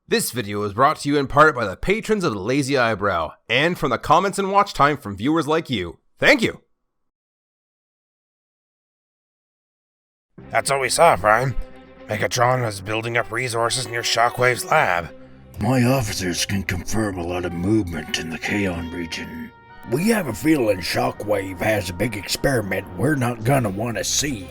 This video is brought to you in part by the patrons of the Lazy Eyebrow, and from the comments and watch time from viewers like you. Thank you! That's what we saw, Prime. Megatron was building up resources near Shockwave's lab. My officers can confirm a lot of movement in the Kaon region. We have a feeling Shockwave has a big experiment we're not gonna want to see.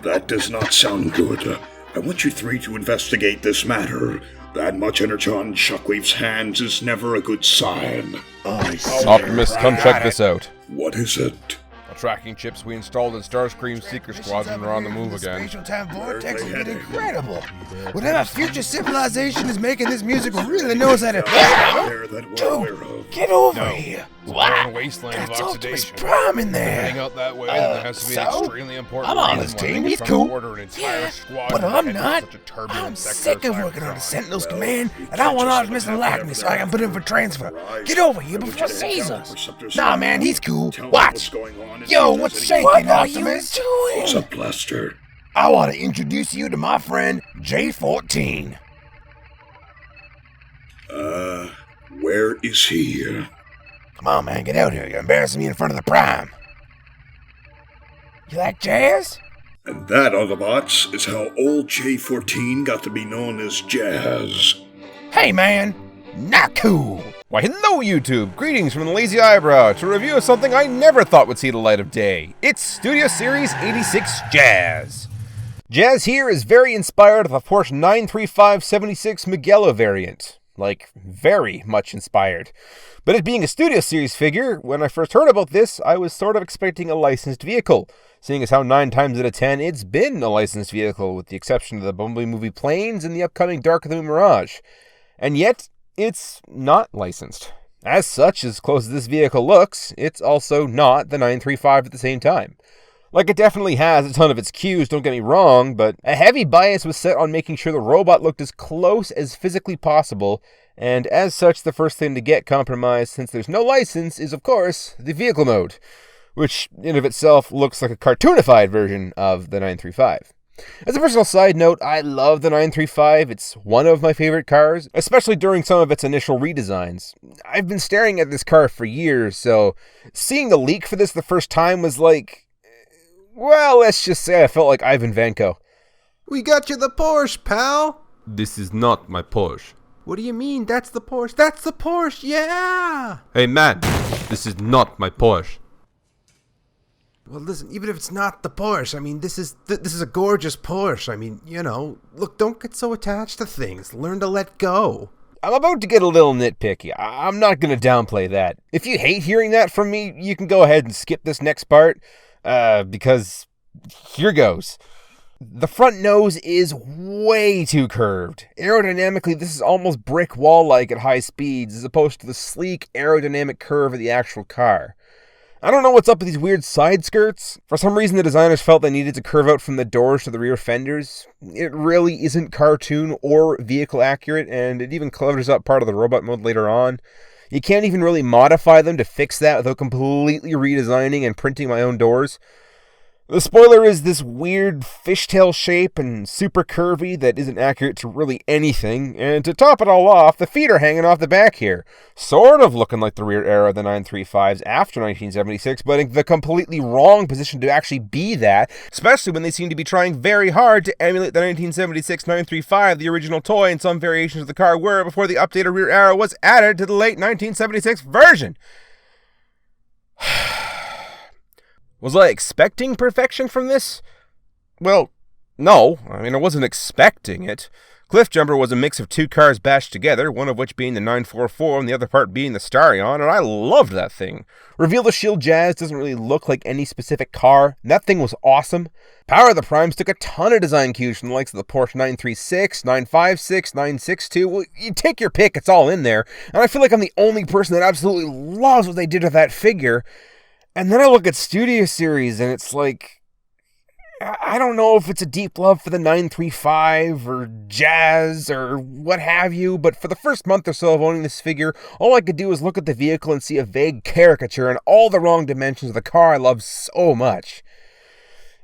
That does not sound good. I want you three to investigate this matter. That much energy on Shockwave's hands is never a good sign. Optimus, come check this out. What is it? The tracking chips we installed in Starscream's Seeker Squadron are on the move again. Spatial time vortex is getting incredible. Whatever future civilization is making this music really knows how to... Dude, get over here. Wow. Wasteland That's of Optimus oxidation. Prime in there. Hang out that way, then there has to be an extremely important I'm on reason his why team, they he's come cool. order an entire Yeah, squad but to I'm handle not. such a turbulent I'm sector sick of cybercrime. working on the Sentinel's command, and I want Optimus and Lackney so I can put in for transfer. Get over here before he sees us. Nah, man, he's cool. Watch. Yo, what's shaking, Optimus? What's up, Blaster? I want to introduce you to my friend J14. Where is he? Come on, man, get out here. You're embarrassing me in front of the Prime. You like jazz? And that, Autobots, is how old J14 got to be known as Jazz. Hey, man, not cool. Why, hello YouTube! Greetings from the Lazy Eyebrow to review something I never thought would see the light of day. It's Studio Series 86 Jazz. Jazz here is very inspired of the Porsche 935-76 Mugello variant. Like, very much inspired. But it being a Studio Series figure, when I first heard about this, I was sort of expecting a licensed vehicle, seeing as how 9 times out of 10 it's been a licensed vehicle, with the exception of the Bumblebee movie Planes and the upcoming Dark of the Moon Mirage. And yet, it's not licensed. As such, as close as this vehicle looks, it's also not the 935 at the same time. Like, it definitely has a ton of its cues, don't get me wrong, but a heavy bias was set on making sure the robot looked as close as physically possible, and as such, the first thing to get compromised, since there's no license, is of course, the vehicle mode, which in of itself looks like a cartoonified version of the 935. As a personal side note, I love the 935. It's one of my favorite cars, especially during some of its initial redesigns. I've been staring at this car for years, so seeing the leak for this the first time was like, well, let's just say I felt like Ivan Vanko. We got you the Porsche, pal! This is not my Porsche. What do you mean? That's the Porsche. That's the Porsche, yeah! Hey man, this is not my Porsche. Well, listen, even if it's not the Porsche, I mean, this is a gorgeous Porsche. I mean, you know, look, don't get so attached to things. Learn to let go. I'm about to get a little nitpicky. I'm not going to downplay that. If you hate hearing that from me, you can go ahead and skip this next part, because here goes. The front nose is way too curved. Aerodynamically, this is almost brick wall-like at high speeds, as opposed to the sleek aerodynamic curve of the actual car. I don't know what's up with these weird side skirts. For some reason, the designers felt they needed to curve out from the doors to the rear fenders. It really isn't cartoon or vehicle accurate, and it even covers up part of the robot mode later on. You can't even really modify them to fix that without completely redesigning and printing my own doors. The spoiler is this weird fishtail shape and super curvy that isn't accurate to really anything, and to top it all off, the feet are hanging off the back here, sort of looking like the rear arrow of the 935s after 1976, but in the completely wrong position to actually be that, especially when they seem to be trying very hard to emulate the 1976 935, the original toy, and some variations of the car were before the updated rear arrow was added to the late 1976 version. Was I expecting perfection from this? Well, no. I mean, I wasn't expecting it. Cliffjumper was a mix of 2 cars bashed together, one of which being the 944 and the other part being the Starion, and I loved that thing. Reveal the Shield Jazz doesn't really look like any specific car. That thing was awesome. Power of the Primes took a ton of design cues from the likes of the Porsche 936, 956, 962. Well, you take your pick, it's all in there. And I feel like I'm the only person that absolutely loves what they did with that figure. And then I look at Studio Series, and it's like, I don't know if it's a deep love for the 935 or Jazz or what have you, but for the first month or so of owning this figure, all I could do was look at the vehicle and see a vague caricature and all the wrong dimensions of the car I love so much.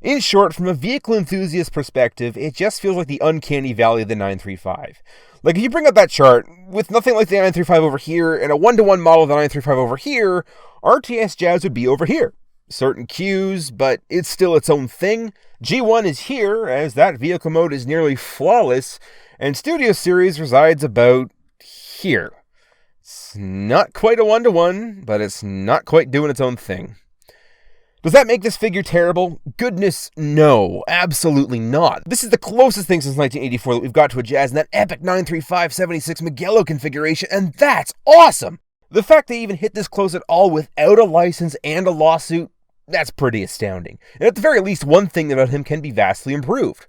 In short, from a vehicle enthusiast perspective, it just feels like the uncanny valley of the 935. Like, if you bring up that chart, with nothing like the 935 over here, and a 1-to-1 model of the 935 over here, RTS Jazz would be over here. Certain cues, but it's still its own thing. G1 is here, as that vehicle mode is nearly flawless, and Studio Series resides about here. It's not quite a 1-to-1, but it's not quite doing its own thing. Does that make this figure terrible? Goodness, no. Absolutely not. This is the closest thing since 1984 that we've got to a Jazz in that epic 935-76 Mugello configuration, and that's awesome! The fact they even hit this close at all without a license and a lawsuit, that's pretty astounding. And at the very least, one thing about him can be vastly improved.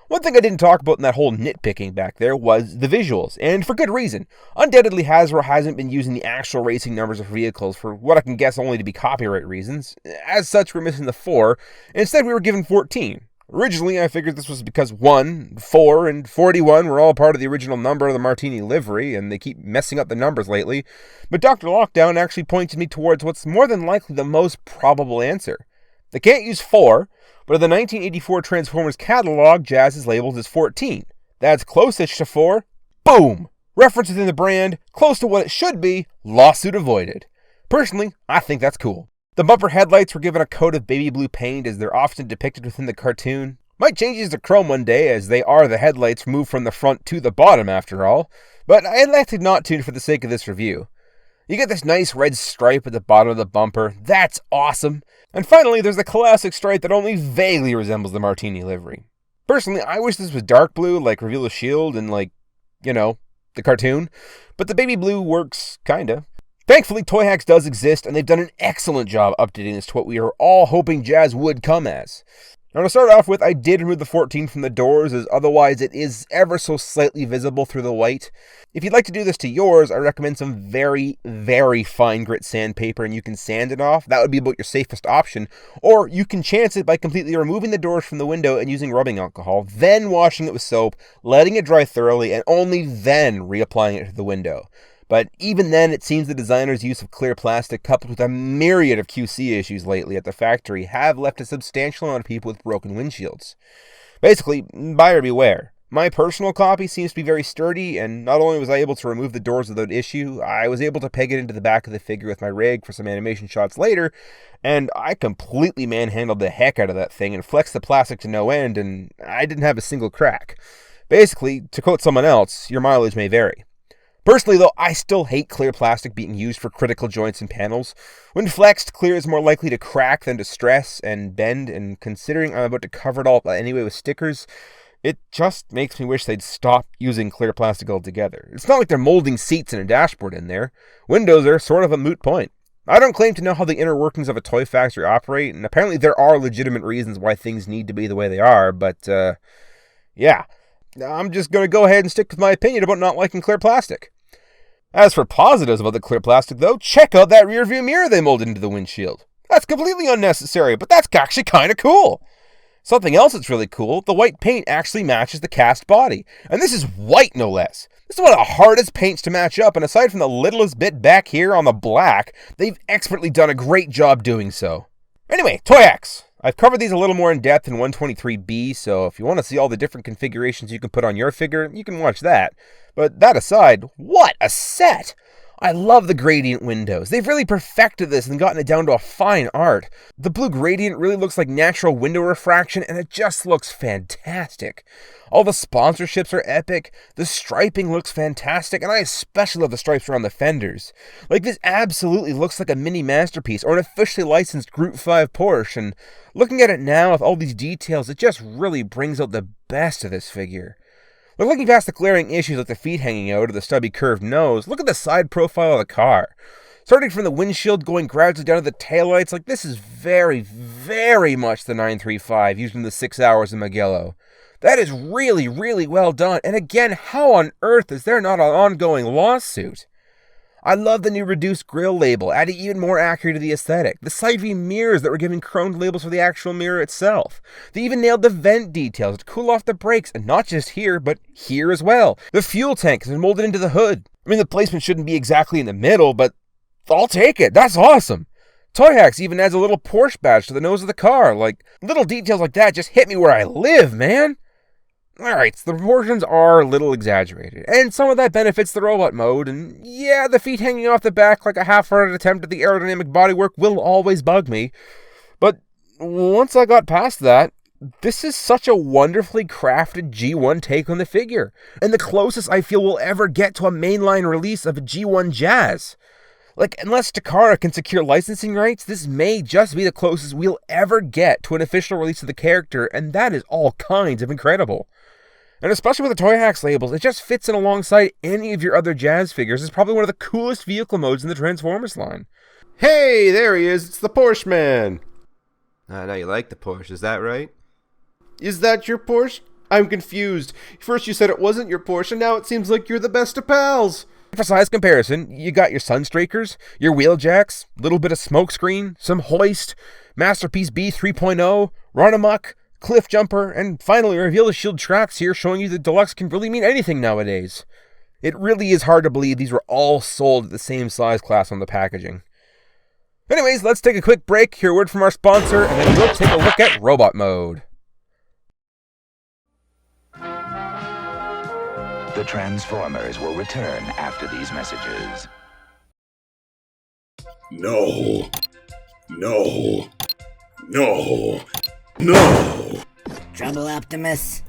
One thing I didn't talk about in that whole nitpicking back there was the visuals, and for good reason. Undoubtedly, Hasbro hasn't been using the actual racing numbers of vehicles for what I can guess only to be copyright reasons. As such, we're missing the 4. Instead, we were given 14. Originally, I figured this was because 1, 4, and 41 were all part of the original number of the Martini livery, and they keep messing up the numbers lately. But Dr. Lockdown actually pointed me towards what's more than likely the most probable answer. They can't use 4, but in the 1984 Transformers catalog, Jazz is labeled as 14. That's close-ish to 4. Boom! Reference within the brand, close to what it should be, lawsuit avoided. Personally, I think that's cool. The bumper headlights were given a coat of baby blue paint as they're often depicted within the cartoon. Might change these to chrome one day, as they are the headlights moved from the front to the bottom after all, but I elected not to for the sake of this review. You get this nice red stripe at the bottom of the bumper. That's awesome. And finally, there's the classic stripe that only vaguely resembles the Martini livery. Personally, I wish this was dark blue, like Reveal the Shield and the cartoon. But the baby blue works, kinda. Thankfully, Toy Hacks does exist, and they've done an excellent job updating this to what we are all hoping Jazz would come as. Now, to start off with, I did remove the 14 from the doors, as otherwise it is ever so slightly visible through the white. If you'd like to do this to yours, I recommend some very, very fine grit sandpaper, and you can sand it off. That would be about your safest option. Or you can chance it by completely removing the doors from the window and using rubbing alcohol, then washing it with soap, letting it dry thoroughly, and only then reapplying it to the window. But even then, it seems the designer's use of clear plastic, coupled with a myriad of QC issues lately at the factory, have left a substantial amount of people with broken windshields. Basically, buyer beware. My personal copy seems to be very sturdy, and not only was I able to remove the doors without issue, I was able to peg it into the back of the figure with my rig for some animation shots later, and I completely manhandled the heck out of that thing and flexed the plastic to no end, and I didn't have a single crack. Basically, to quote someone else, your mileage may vary. Personally, though, I still hate clear plastic being used for critical joints and panels. When flexed, clear is more likely to crack than to stress and bend, and considering I'm about to cover it all up anyway with stickers, it just makes me wish they'd stop using clear plastic altogether. It's not like they're molding seats and a dashboard in there. Windows are sort of a moot point. I don't claim to know how the inner workings of a toy factory operate, and apparently there are legitimate reasons why things need to be the way they are, but, yeah. I'm just going to go ahead and stick with my opinion about not liking clear plastic. As for positives about the clear plastic, though, check out that rear view mirror they molded into the windshield. That's completely unnecessary, but that's actually kind of cool. Something else that's really cool, the white paint actually matches the cast body. And this is white, no less. This is one of the hardest paints to match up, and aside from the littlest bit back here on the black, they've expertly done a great job doing so. Anyway, Toy Hacks. I've covered these a little more in depth in 123B, so if you want to see all the different configurations you can put on your figure, you can watch that. But that aside, what a set! I love the gradient windows. They've really perfected this and gotten it down to a fine art. The blue gradient really looks like natural window refraction, and it just looks fantastic. All the sponsorships are epic, the striping looks fantastic, and I especially love the stripes around the fenders. Like, this absolutely looks like a mini masterpiece, or an officially licensed Group 5 Porsche, and looking at it now with all these details, it just really brings out the best of this figure. But looking past the glaring issues like the feet hanging out or the stubby curved nose, look at the side profile of the car. Starting from the windshield going gradually down to the taillights, like, this is very, very much the 935 used in the 6 hours in Mugello. That is really, really well done, and again, how on earth is there not an ongoing lawsuit? I love the new reduced grille label, adding even more accuracy to the aesthetic. The side view mirrors that were given chromed labels for the actual mirror itself. They even nailed the vent details to cool off the brakes, and not just here, but here as well. The fuel tank has been molded into the hood. I mean, the placement shouldn't be exactly in the middle, but I'll take it. That's awesome. Toyhax even adds a little Porsche badge to the nose of the car. Like, little details like that just hit me where I live, man. Alright, so the proportions are a little exaggerated, and some of that benefits the robot mode, and yeah, the feet hanging off the back like a half-hearted attempt at the aerodynamic bodywork will always bug me. But once I got past that, this is such a wonderfully crafted G1 take on the figure, and the closest I feel we'll ever get to a mainline release of a G1 Jazz. Like, unless Takara can secure licensing rights, this may just be the closest we'll ever get to an official release of the character, and that is all kinds of incredible. And especially with the Toyhax labels, it just fits in alongside any of your other Jazz figures. It's probably one of the coolest vehicle modes in the Transformers line. Hey, there he is. It's the Porsche Man. Now you like the Porsche, is that right? Is that your Porsche? I'm confused. First you said it wasn't your Porsche, and now it seems like you're the best of pals. For size comparison, you got your Sunstrakers, your Wheeljacks, little bit of smokescreen, some Hoist, Masterpiece B 3.0, Run Amok, Cliff Jumper, and finally reveal the Shield tracks here, showing you that Deluxe can really mean anything nowadays. It really is hard to believe these were all sold at the same size class on the packaging. Anyways, let's take a quick break, hear a word from our sponsor, and then we'll take a look at Robot Mode. The Transformers will return after these messages. No. No. No. No! Trouble, Optimus?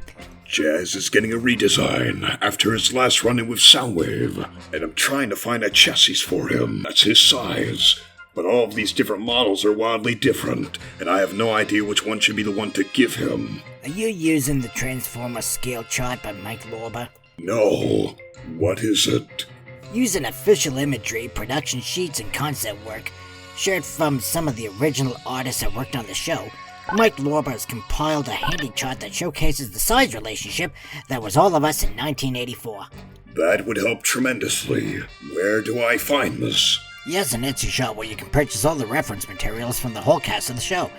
Jazz is getting a redesign after his last run-in with Soundwave, and I'm trying to find a chassis for him that's his size. But all of these different models are wildly different, and I have no idea which one should be the one to give him. Are you using the Transformer scale chart by Mike Lorber? No. What is it? Using official imagery, production sheets, and concept work, shared from some of the original artists that worked on the show, Mike Lorber has compiled a handy chart that showcases the size relationship that was all of us in 1984. That would help tremendously. Where do I find this? He has an Etsy shop where you can purchase all the reference materials from the whole cast of the show.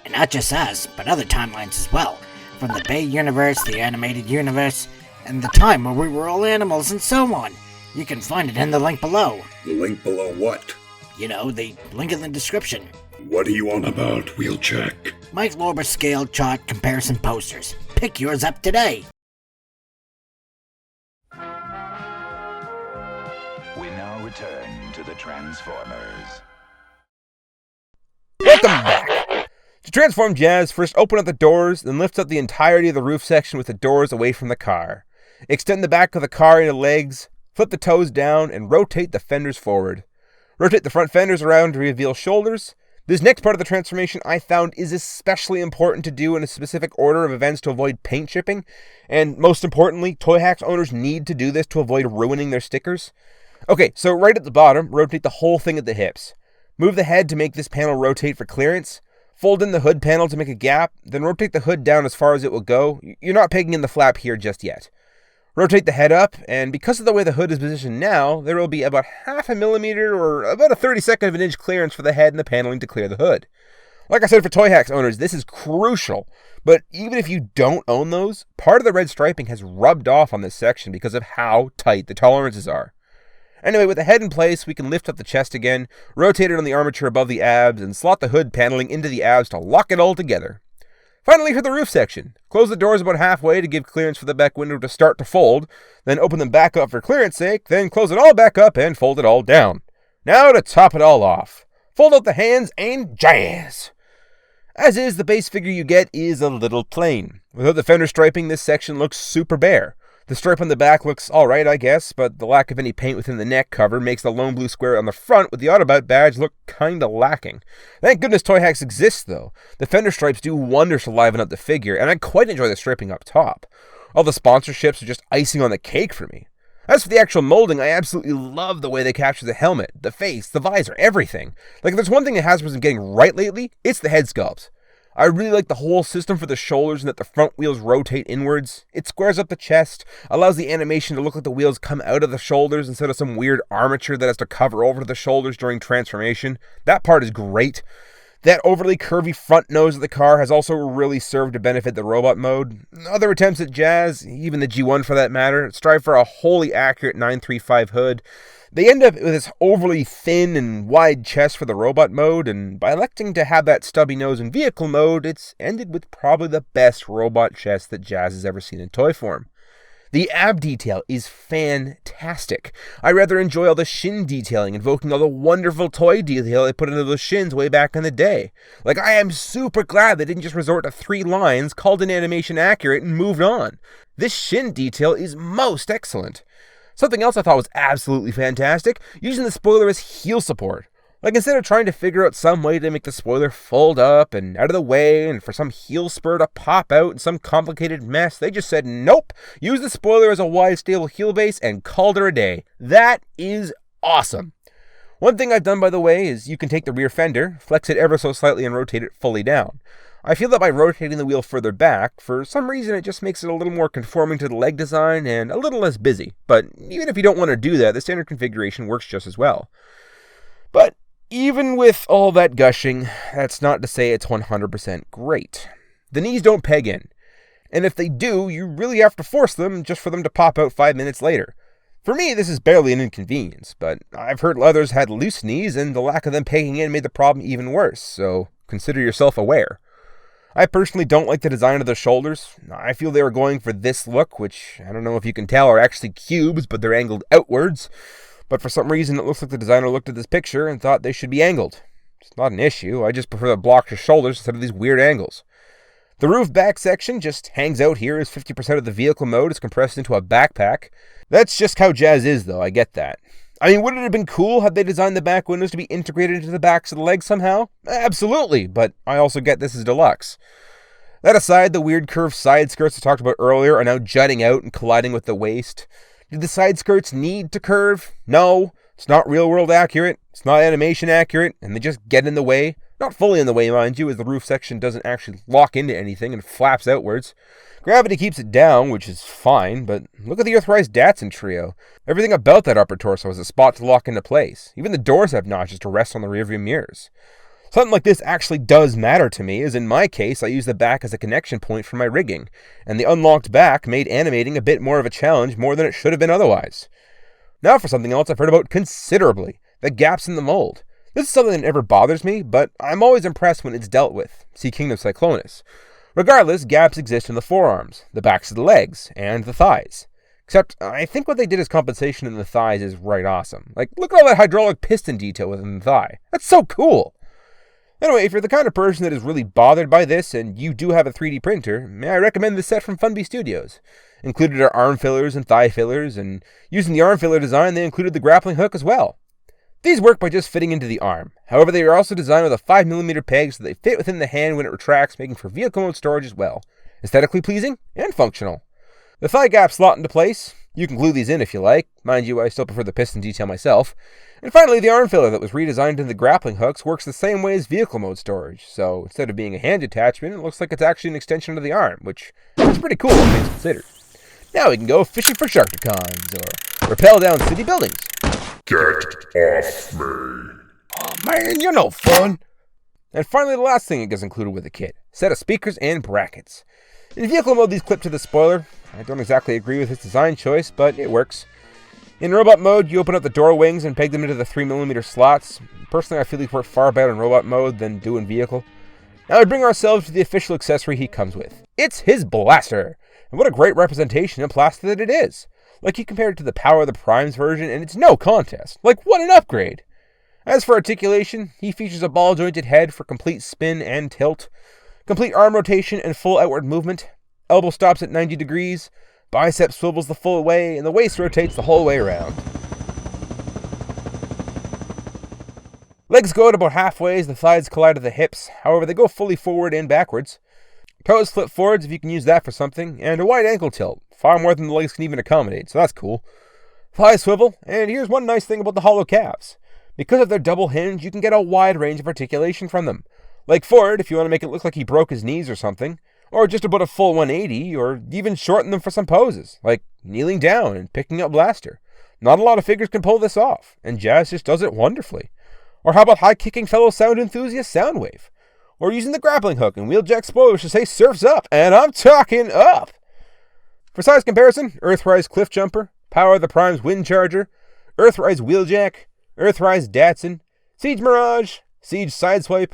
And not just us, but other timelines as well. From the Bay universe, the animated universe, and the time where we were all animals and so on. You can find it in the link below. The link below what? You know, the link in the description. What are you on about, Wheeljack? Mike Lorber scale chart comparison posters. Pick yours up today. We now return to the Transformers. Welcome back! To transform Jazz, first open up the doors, then lift up the entirety of the roof section with the doors away from the car. Extend the back of the car into legs, flip the toes down, and rotate the fenders forward. Rotate the front fenders around to reveal shoulders. This next part of the transformation I found is especially important to do in a specific order of events to avoid paint chipping, and most importantly, Toyhax owners need to do this to avoid ruining their stickers. Okay, so right at the bottom, rotate the whole thing at the hips. Move the head to make this panel rotate for clearance. Fold in the hood panel to make a gap, then rotate the hood down as far as it will go. You're not pegging in the flap here just yet. Rotate the head up, and because of the way the hood is positioned now, there will be about 0.5 millimeter or about a 32nd of an inch clearance for the head and the paneling to clear the hood. Like I said, for Toyhax owners, this is crucial, but even if you don't own those, part of the red striping has rubbed off on this section because of how tight the tolerances are. Anyway, with the head in place, we can lift up the chest again, rotate it on the armature above the abs, and slot the hood paneling into the abs to lock it all together. Finally, for the roof section, close the doors about halfway to give clearance for the back window to start to fold, then open them back up for clearance sake, then close it all back up and fold it all down. Now to top it all off. Fold out the hands and Jazz! As is, the base figure you get is a little plain. Without the fender striping, this section looks super bare. The stripe on the back looks alright, I guess, but the lack of any paint within the neck cover makes the lone blue square on the front with the Autobot badge look kinda lacking. Thank goodness Toyhax exists, though. The fender stripes do wonders to liven up the figure, and I quite enjoy the striping up top. All the sponsorships are just icing on the cake for me. As for the actual molding, I absolutely love the way they capture the helmet, the face, the visor, everything. Like, if there's one thing that Hasbro's been getting right lately, it's the head sculpt. I really like the whole system for the shoulders and that the front wheels rotate inwards. It squares up the chest, allows the animation to look like the wheels come out of the shoulders instead of some weird armature that has to cover over the shoulders during transformation. That part is great. That overly curvy front nose of the car has also really served to benefit the robot mode. Other attempts at Jazz, even the G1 for that matter, strive for a wholly accurate 935 hood. They end up with this overly thin and wide chest for the robot mode, and by electing to have that stubby nose in vehicle mode, it's ended with probably the best robot chest that Jazz has ever seen in toy form. The ab detail is fantastic. I rather enjoy all the shin detailing, invoking all the wonderful toy detail they put into those shins way back in the day. Like, I am super glad they didn't just resort to 3 lines, called an animation accurate, and moved on. This shin detail is most excellent. Something else I thought was absolutely fantastic, using the spoiler as heel support. Like, instead of trying to figure out some way to make the spoiler fold up and out of the way and for some heel spur to pop out in some complicated mess, they just said, nope, use the spoiler as a wide, stable heel base and called her a day. That is awesome. One thing I've done, by the way, is you can take the rear fender, flex it ever so slightly and rotate it fully down. I feel that by rotating the wheel further back, for some reason it just makes it a little more conforming to the leg design and a little less busy. But even if you don't want to do that, the standard configuration works just as well. But even with all that gushing, that's not to say it's 100% great. The knees don't peg in. And if they do, you really have to force them just for them to pop out 5 minutes later. For me, this is barely an inconvenience, but I've heard others had loose knees and the lack of them pegging in made the problem even worse, so consider yourself aware. I personally don't like the design of the shoulders. I feel they were going for this look, which I don't know if you can tell are actually cubes, but they're angled outwards. But for some reason, it looks like the designer looked at this picture and thought they should be angled. It's not an issue, I just prefer the blocked shoulders instead of these weird angles. The roof back section just hangs out here as 50% of the vehicle mode is compressed into a backpack. That's just how Jazz is, though, I get that. I mean, would it have been cool had they designed the back windows to be integrated into the backs of the legs somehow? Absolutely, but I also get this is deluxe. That aside, the weird curved side skirts I talked about earlier are now jutting out and colliding with the waist. Did the side skirts need to curve? No, it's not real-world accurate, it's not animation accurate, and they just get in the way. Not fully in the way, mind you, as the roof section doesn't actually lock into anything and flaps outwards. Gravity keeps it down, which is fine, but look at the Earthrise Datsun trio. Everything about that upper torso has a spot to lock into place. Even the doors have notches to rest on the rearview mirrors. Something like this actually does matter to me, as in my case, I use the back as a connection point for my rigging, and the unlocked back made animating a bit more of a challenge more than it should have been otherwise. Now for something else I've heard about considerably, the gaps in the mold. This is something that never bothers me, but I'm always impressed when it's dealt with. See Kingdom Cyclonus. Regardless, gaps exist in the forearms, the backs of the legs, and the thighs. Except, I think what they did as compensation in the thighs is right awesome. Like, look at all that hydraulic piston detail within the thigh. That's so cool! Anyway, if you're the kind of person that is really bothered by this, and you do have a 3D printer, may I recommend this set from Funby Studios. Included are arm fillers and thigh fillers, and using the arm filler design, they included the grappling hook as well. These work by just fitting into the arm. However, they are also designed with a 5mm peg so they fit within the hand when it retracts, making for vehicle mode storage as well. Aesthetically pleasing and functional. The thigh gaps slot into place. You can glue these in if you like. Mind you, I still prefer the piston detail myself. And finally, the arm filler that was redesigned into the grappling hooks works the same way as vehicle mode storage. So instead of being a hand attachment, it looks like it's actually an extension of the arm, which is pretty cool when things considered. Now we can go fishing for Sharkticons, or rappel down city buildings. Get off me. Oh man, you're no fun. And finally, the last thing it gets included with the kit, set of speakers and brackets. In vehicle mode, these clip to the spoiler. I don't exactly agree with this design choice, but it works. In robot mode, you open up the door wings and peg them into the 3mm slots. Personally, I feel these work far better in robot mode than do in vehicle. Now we bring ourselves to the official accessory he comes with. It's his blaster! And what a great representation in plastic that it is! Like, you compare it to the Power of the Primes version, and it's no contest. Like, what an upgrade! As for articulation, he features a ball-jointed head for complete spin and tilt, complete arm rotation and full outward movement, elbow stops at 90 degrees, bicep swivels the full way, and the waist rotates the whole way around. Legs go out about halfway as the thighs collide at the hips, however they go fully forward and backwards. Toes flip forwards if you can use that for something, and a wide ankle tilt, far more than the legs can even accommodate, so that's cool. Thighs swivel, and here's one nice thing about the hollow calves. Because of their double hinge, you can get a wide range of articulation from them. Like Ford, if you want to make it look like he broke his knees or something, or just about a full 180, or even shorten them for some poses, like kneeling down and picking up blaster. Not a lot of figures can pull this off, and Jazz just does it wonderfully. Or how about high-kicking fellow sound enthusiast Soundwave? Or using the grappling hook and Wheeljack spoilers to say surf's up, and I'm talking up! For size comparison, Earthrise Cliff Jumper, Power of the Prime's Wind Charger, Earthrise Wheeljack, Earthrise Datsun, Siege Mirage, Siege Sideswipe,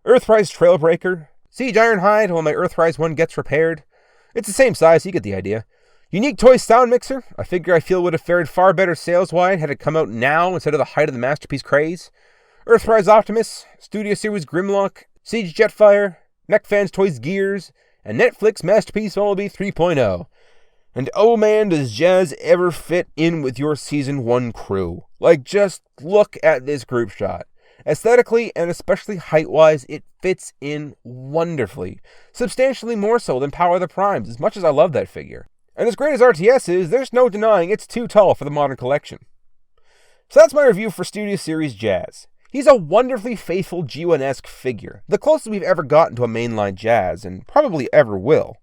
Earthrise Trailbreaker, Siege Ironhide while my Earthrise one gets repaired. It's the same size, you get the idea. Unique Toy Sound Mixer, a figure I feel would have fared far better sales-wide had it come out now instead of the height of the Masterpiece craze. Earthrise Optimus, Studio Series Grimlock, Siege Jetfire, Neckfans Toys Gears, and Netflix Masterpiece Wallaby 3.0. And oh man, does Jazz ever fit in with your Season 1 crew. Like, just look at this group shot. Aesthetically, and especially height-wise, it fits in wonderfully. Substantially more so than Power of the Primes, as much as I love that figure. And as great as RTS is, there's no denying it's too tall for the modern collection. So that's my review for Studio Series Jazz. He's a wonderfully faithful G1-esque figure, the closest we've ever gotten to a mainline Jazz, and probably ever will.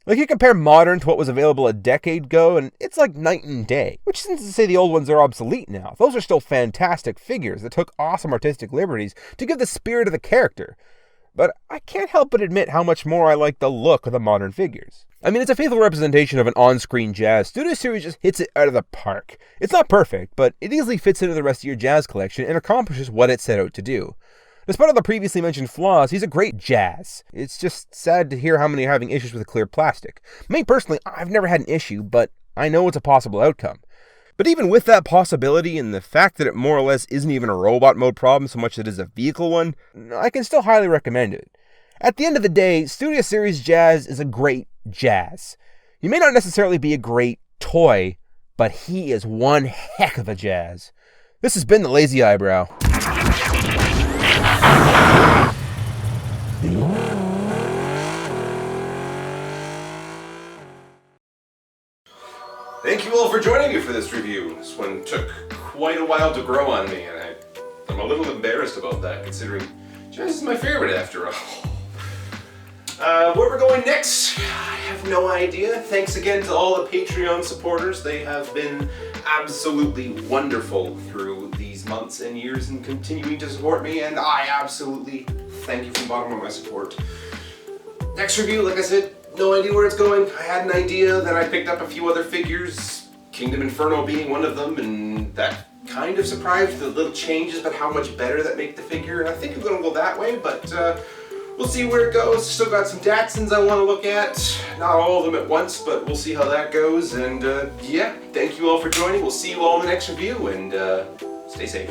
Like, you compare modern to what was available a decade ago, and it's like night and day. Which isn't to say the old ones are obsolete now. Those are still fantastic figures that took awesome artistic liberties to give the spirit of the character. But I can't help but admit how much more I like the look of the modern figures. I mean, it's a faithful representation of an on-screen Jazz. Studio Series just hits it out of the park. It's not perfect, but it easily fits into the rest of your Jazz collection and accomplishes what it set out to do. Despite all the previously mentioned flaws, he's a great Jazz. It's just sad to hear how many are having issues with clear plastic. Me personally, I've never had an issue, but I know it's a possible outcome. But even with that possibility and the fact that it more or less isn't even a robot mode problem so much as it is a vehicle one, I can still highly recommend it. At the end of the day, Studio Series Jazz is a great Jazz. He may not necessarily be a great toy, but he is one heck of a Jazz. This has been the Lazy Eyebrow. Thank you all for joining me for this review. This one took quite a while to grow on me, and I'm a little embarrassed about that, considering Jazz is my favorite after all. Where we're going next, I have no idea. Thanks again to all the Patreon supporters. They have been absolutely wonderful through these months and years and continuing to support me, and I absolutely thank you from the bottom of my support. Next review, like I said, no idea where it's going. I had an idea, then I picked up a few other figures, Kingdom Inferno being one of them, and that kind of surprised the little changes, but how much better that make the figure. And I think I'm going to go that way, but we'll see where it goes. Still got some Datsuns I want to look at. Not all of them at once, but we'll see how that goes. And yeah, thank you all for joining. We'll see you all in the next review, and stay safe.